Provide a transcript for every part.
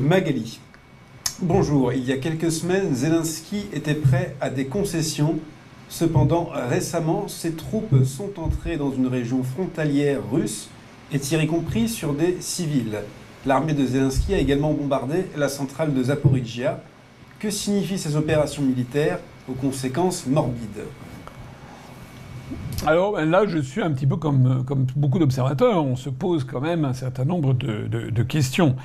Magali. Bonjour, il y a quelques semaines, Zelensky était prêt à des concessions. Cependant, récemment, ses troupes sont entrées dans une région frontalière russe et tirent y compris sur des civils. L'armée de Zelensky a également bombardé la centrale de Zaporijia. Que signifient ces opérations militaires aux conséquences morbides ? Alors là, je suis un petit peu comme beaucoup d'observateurs. On se pose quand même un certain nombre de questions.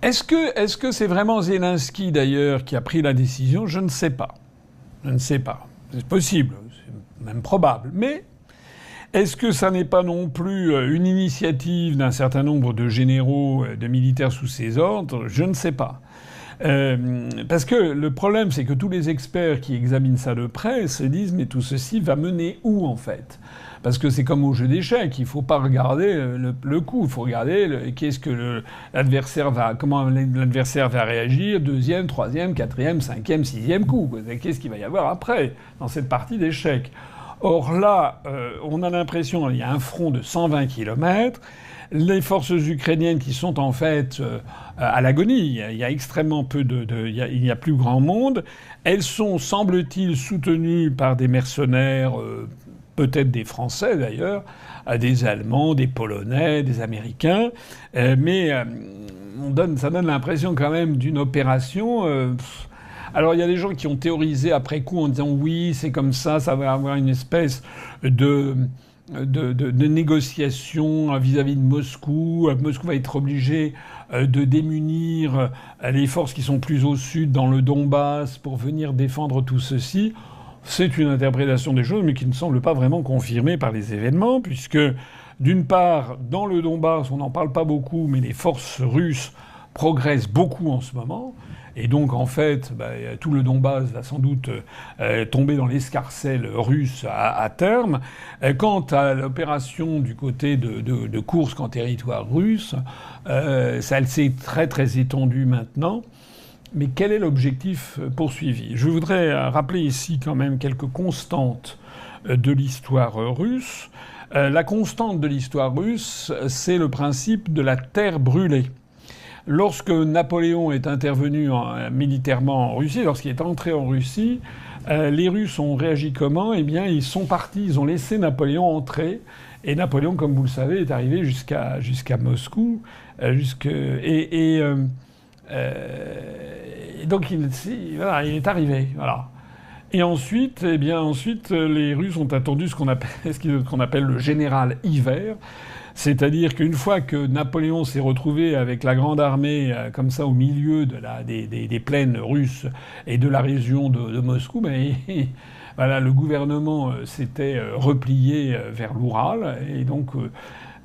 Est-ce que c'est vraiment Zelensky, d'ailleurs, qui a pris la décision ? Je ne sais pas. Je ne sais pas. C'est possible, c'est même probable. Mais est-ce que ça n'est pas non plus une initiative d'un certain nombre de généraux, de militaires sous ses ordres ? Je ne sais pas. Parce que le problème, c'est que tous les experts qui examinent ça de près se disent « mais tout ceci va mener où, en fait ?» Parce que c'est comme au jeu d'échecs, il faut pas regarder le coup, il faut regarder comment l'adversaire va réagir, deuxième, troisième, quatrième, cinquième, sixième coup. Qu'est-ce qu'il va y avoir après dans cette partie d'échecs ? Or là, on a l'impression qu'il y a un front de 120 kilomètres. Les forces ukrainiennes qui sont en fait à l'agonie, il y a extrêmement peu il y a plus grand monde. Elles sont, semble-t-il, soutenues par des mercenaires, peut-être des Français d'ailleurs, des Allemands, des Polonais, des Américains, mais ça donne l'impression quand même d'une opération. Alors il y a des gens qui ont théorisé après coup en disant oui, c'est comme ça va avoir une espèce de négociations vis-à-vis de Moscou. Moscou va être obligé de démunir les forces qui sont plus au sud, dans le Donbass, pour venir défendre tout ceci. C'est une interprétation des choses, mais qui ne semble pas vraiment confirmée par les événements, puisque, d'une part, dans le Donbass, on n'en parle pas beaucoup, mais les forces russes progressent beaucoup en ce moment. Et donc, en fait, tout le Donbass va sans doute tomber dans l'escarcelle russe à terme. Quant à l'opération du côté de Koursk en territoire russe, elle s'est très très étendue maintenant. Mais quel est l'objectif poursuivi ? Je voudrais rappeler ici quand même quelques constantes de l'histoire russe. La constante de l'histoire russe, c'est le principe de la terre brûlée. Lorsque Napoléon est intervenu militairement en Russie, lorsqu'il est entré en Russie, les Russes ont réagi comment ? Eh bien, ils sont partis, ils ont laissé Napoléon entrer. Et Napoléon, comme vous le savez, est arrivé jusqu'à Moscou. Et donc, il est arrivé. Voilà. Et ensuite, les Russes ont attendu ce qu'on appelle le général hiver. C'est-à-dire qu'une fois que Napoléon s'est retrouvé avec la grande armée comme ça au milieu des plaines russes et de la région de Moscou, voilà, le gouvernement s'était replié vers l'Oural et donc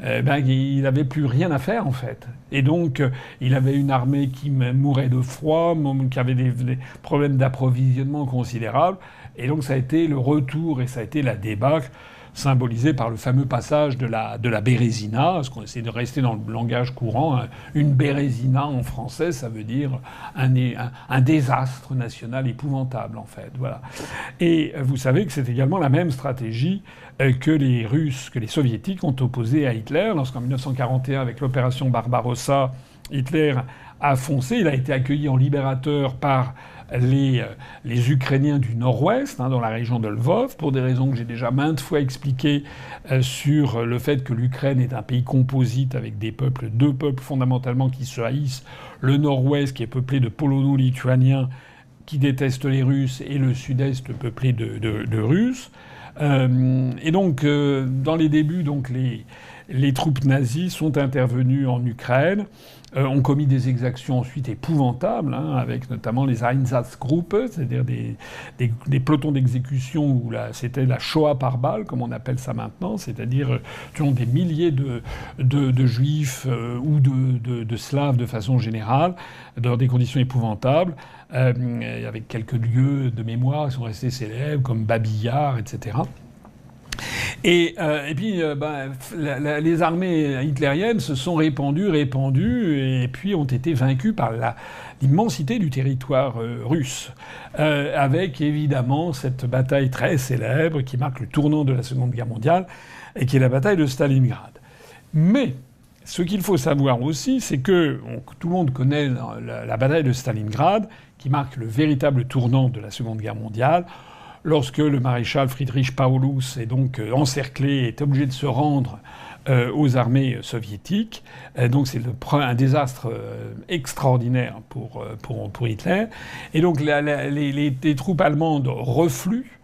il n'avait plus rien à faire en fait. Et donc il avait une armée qui mourait de froid, qui avait des problèmes d'approvisionnement considérables. Et donc ça a été le retour et ça a été la débâcle, symbolisé par le fameux passage de la Bérésina, parce qu'on essaie de rester dans le langage courant. Une Bérésina en français, ça veut dire un désastre national épouvantable, en fait. Voilà. Et vous savez que c'est également la même stratégie que les Russes, que les Soviétiques ont opposée à Hitler, lorsqu'en 1941, avec l'opération Barbarossa, Hitler a foncé. Il a été accueilli en libérateur par les Ukrainiens du Nord-Ouest, dans la région de Lvov, pour des raisons que j'ai déjà maintes fois expliquées sur le fait que l'Ukraine est un pays composite avec deux peuples fondamentalement qui se haïssent. Le Nord-Ouest qui est peuplé de Polono-Lituaniens qui détestent les Russes et le Sud-Est peuplé de Russes. Et donc, dans les débuts, les troupes nazies sont intervenues en Ukraine, ont commis des exactions ensuite épouvantables, avec notamment les Einsatzgruppen, c'est-à-dire des pelotons d'exécution où c'était la Shoah par balle, comme on appelle ça maintenant, c'est-à-dire tuant des milliers de Juifs ou de Slaves de façon générale, dans des conditions épouvantables, avec quelques lieux de mémoire qui sont restés célèbres, comme Babi Yar, etc. Et puis, les armées hitlériennes se sont répandues, et puis ont été vaincues par l'immensité du territoire russe, avec évidemment cette bataille très célèbre qui marque le tournant de la Seconde Guerre mondiale, et qui est la bataille de Stalingrad. Mais ce qu'il faut savoir aussi, c'est que tout le monde connaît la bataille de Stalingrad, qui marque le véritable tournant de la Seconde Guerre mondiale, lorsque le maréchal Friedrich Paulus est donc encerclé, est obligé de se rendre aux armées soviétiques. Donc c'est un désastre extraordinaire pour Hitler. Et donc les troupes allemandes refluent.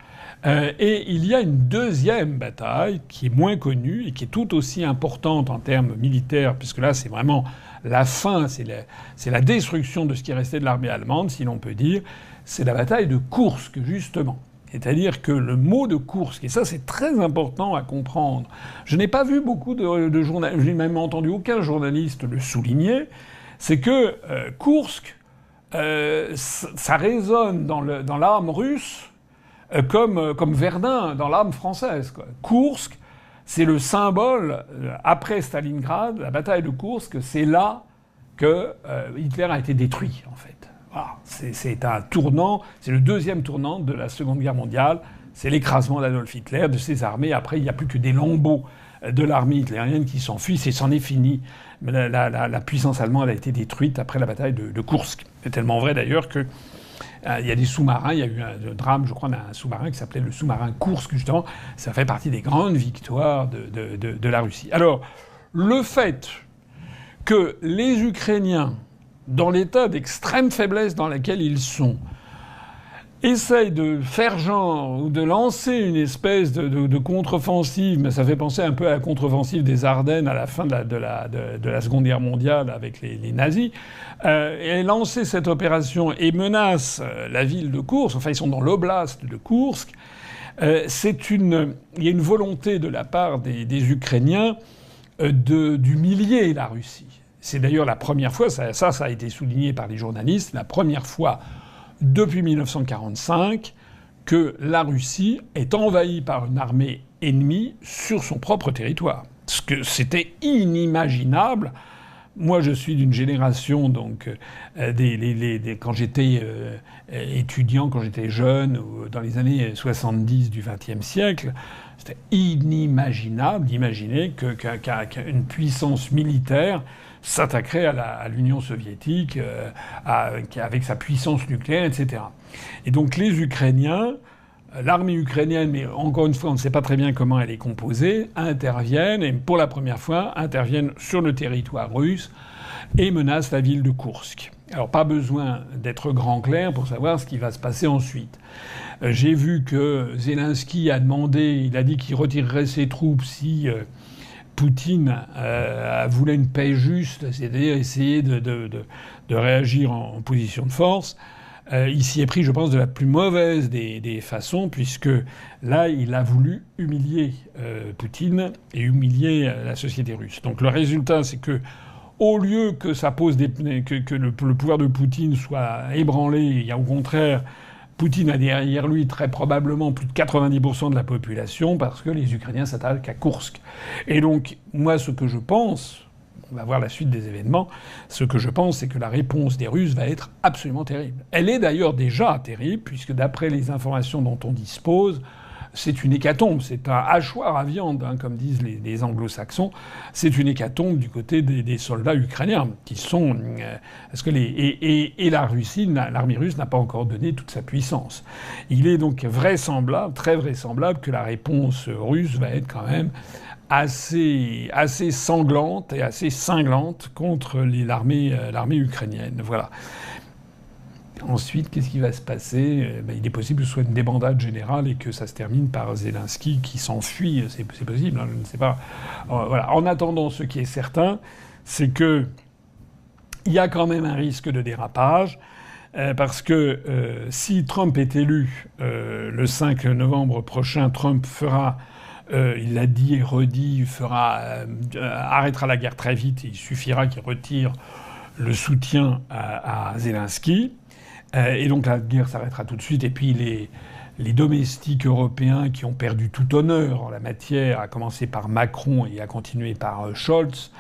Et il y a une deuxième bataille qui est moins connue et qui est tout aussi importante en termes militaires, puisque là c'est vraiment la fin, c'est la destruction de ce qui restait de l'armée allemande, si l'on peut dire. C'est la bataille de Koursk, justement. C'est-à-dire que le mot de Koursk, et ça c'est très important à comprendre, je n'ai pas vu beaucoup de journalistes, j'ai même entendu aucun journaliste le souligner, c'est que Koursk, ça résonne dans l'âme russe comme Verdun dans l'âme française, quoi. Koursk, c'est le symbole, après Stalingrad, la bataille de Koursk, c'est là que Hitler a été détruit, en fait. Voilà. C'est un tournant, c'est le deuxième tournant de la Seconde Guerre mondiale, c'est l'écrasement d'Adolf Hitler, de ses armées. Après, il n'y a plus que des lambeaux de l'armée hitlérienne qui s'enfuient, c'en est fini. La puissance allemande a été détruite après la bataille de Koursk. C'est tellement vrai d'ailleurs que il y a des sous-marins, il y a eu un drame, je crois, d'un sous-marin qui s'appelait le sous-marin Koursk, justement. Ça fait partie des grandes victoires de la Russie. Alors, le fait que les Ukrainiens, dans l'état d'extrême faiblesse dans lequel ils sont, essayent de faire genre ou de lancer une espèce de contre-offensive, mais ça fait penser un peu à la contre-offensive des Ardennes à la fin de la Seconde Guerre mondiale avec les nazis, et lancer cette opération et menace la ville de Koursk, enfin ils sont dans l'oblast de Koursk, il y a une volonté de la part des Ukrainiens d'humilier la Russie. C'est d'ailleurs la première fois, ça a été souligné par les journalistes, la première fois depuis 1945 que la Russie est envahie par une armée ennemie sur son propre territoire. Parce que c'était inimaginable. Moi, je suis d'une génération, donc, quand j'étais étudiant, quand j'étais jeune, ou dans les années 70 du XXe siècle, c'était inimaginable d'imaginer qu'une puissance militaire s'attaquerait à l'Union soviétique avec sa puissance nucléaire, etc. Et donc les Ukrainiens, l'armée ukrainienne, mais encore une fois on ne sait pas très bien comment elle est composée, interviennent, et pour la première fois interviennent sur le territoire russe et menacent la ville de Koursk. Alors pas besoin d'être grand clair pour savoir ce qui va se passer ensuite. J'ai vu que Zelensky a dit qu'il retirerait ses troupes si Poutine voulait une paix juste, c'est-à-dire essayer de réagir en position de force. Il s'y est pris, je pense, de la plus mauvaise des façons, puisque là, il a voulu humilier Poutine et humilier la société russe. Donc le résultat, c'est que au lieu que ça pose que le pouvoir de Poutine soit ébranlé, il y a au contraire Poutine a derrière lui très probablement plus de 90% de la population parce que les Ukrainiens s'attaquent à Koursk. Et donc, moi, ce que je pense, on va voir la suite des événements, ce que je pense, c'est que la réponse des Russes va être absolument terrible. Elle est d'ailleurs déjà terrible, puisque d'après les informations dont on dispose, c'est une hécatombe, c'est un hachoir à viande, hein, comme disent les anglo-saxons. C'est une hécatombe du côté des soldats ukrainiens, qui sont... parce que la Russie, l'armée russe n'a pas encore donné toute sa puissance. Il est donc vraisemblable, très vraisemblable, que la réponse russe va être quand même assez sanglante et assez cinglante contre l'armée ukrainienne. Voilà. Ensuite, qu'est-ce qui va se passer ? Il est possible que ce soit une débandade générale et que ça se termine par Zelensky qui s'enfuit. C'est possible, hein, je ne sais pas. Voilà. En attendant, ce qui est certain, c'est que il y a quand même un risque de dérapage, parce que si Trump est élu le 5 novembre prochain, Trump fera... il l'a dit et redit, arrêtera la guerre très vite. Il suffira qu'il retire le soutien à Zelensky. Et donc la guerre s'arrêtera tout de suite. Et puis les domestiques européens qui ont perdu tout honneur en la matière, à commencer par Macron et à continuer par Scholz,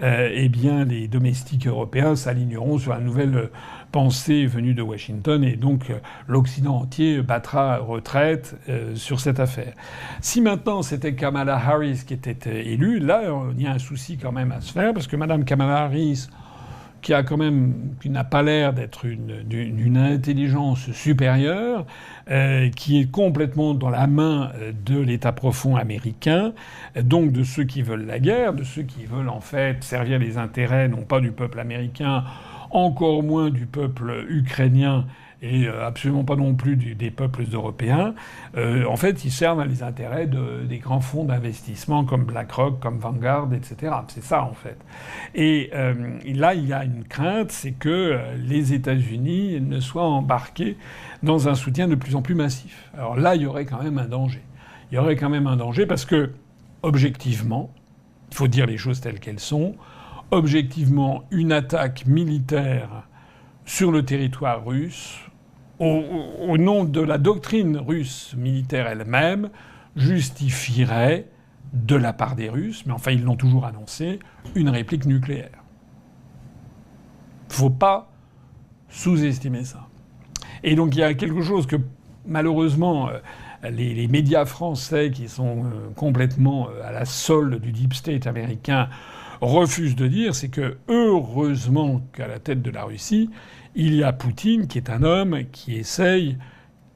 eh bien les domestiques européens s'aligneront sur la nouvelle pensée venue de Washington et donc l'Occident entier battra retraite sur cette affaire. Si maintenant c'était Kamala Harris qui était élue, là il y a un souci quand même à se faire parce que Madame Kamala Harris, qui n'a pas l'air d'être d'une intelligence supérieure, qui est complètement dans la main de l'État profond américain, donc de ceux qui veulent la guerre, de ceux qui veulent en fait servir les intérêts non pas du peuple américain, encore moins du peuple ukrainien et absolument pas non plus des peuples européens. En fait, ils servent les intérêts des grands fonds d'investissement comme BlackRock, comme Vanguard, etc. C'est ça, en fait. Et là, il y a une crainte, c'est que les États-Unis ne soient embarqués dans un soutien de plus en plus massif. Alors là, il y aurait quand même un danger. Il y aurait quand même un danger parce que, objectivement, il faut dire les choses telles qu'elles sont, objectivement, une attaque militaire sur le territoire russe, au nom de la doctrine russe militaire elle-même, justifierait, de la part des Russes, mais enfin ils l'ont toujours annoncé, une réplique nucléaire. Faut pas sous-estimer ça. Et donc il y a quelque chose que, malheureusement, les médias français qui sont complètement à la solde du deep state américain refusent de dire, c'est que heureusement qu'à la tête de la Russie, il y a Poutine qui est un homme qui essaye,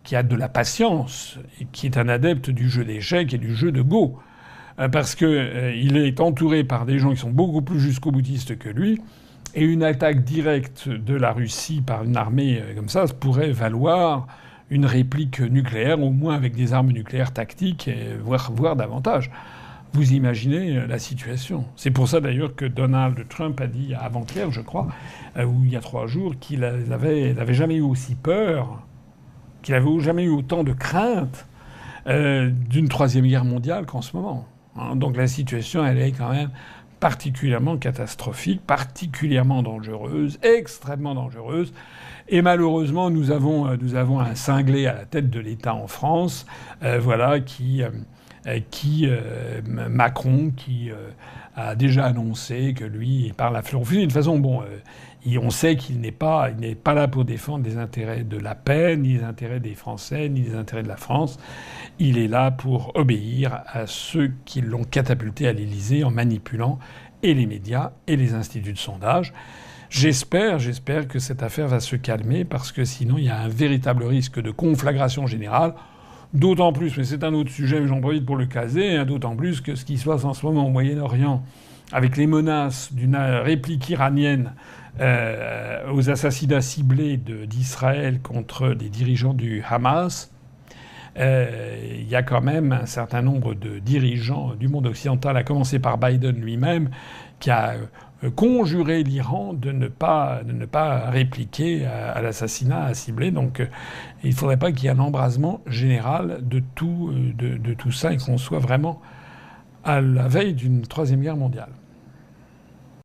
qui a de la patience, et qui est un adepte du jeu d'échecs et du jeu de Go. Parce que il est entouré par des gens qui sont beaucoup plus jusqu'au-boutistes que lui, et une attaque directe de la Russie par une armée comme ça pourrait valoir une réplique nucléaire, au moins avec des armes nucléaires tactiques, voire davantage. Vous imaginez la situation. C'est pour ça d'ailleurs que Donald Trump a dit avant-hier, je crois, ou il y a 3 jours, qu'il n'avait jamais eu aussi peur, qu'il n'avait jamais eu autant de crainte d'une 3e guerre mondiale qu'en ce moment. Donc la situation, elle est quand même particulièrement catastrophique, particulièrement dangereuse, extrêmement dangereuse. Et malheureusement, nous avons un cinglé à la tête de l'État en France, Macron, qui a déjà annoncé que lui, il parle à fleur au fusil. De toute façon, on sait qu'il n'est pas là pour défendre les intérêts de la paix, ni les intérêts des Français, ni les intérêts de la France. Il est là pour obéir à ceux qui l'ont catapulté à l'Élysée en manipulant et les médias et les instituts de sondage. J'espère que cette affaire va se calmer parce que sinon il y a un véritable risque de conflagration générale. D'autant plus, mais c'est un autre sujet, mais j'en profite pour le caser, d'autant plus que ce qui se passe en ce moment au Moyen-Orient, avec les menaces d'une réplique iranienne aux assassinats ciblés d'Israël contre des dirigeants du Hamas, il y a quand même un certain nombre de dirigeants du monde occidental, à commencer par Biden lui-même, qui a conjuré l'Iran de ne pas répliquer à l'assassinat ciblé. Donc il ne faudrait pas qu'il y ait un embrasement général de tout ça et qu'on soit vraiment à la veille d'une 3e guerre mondiale.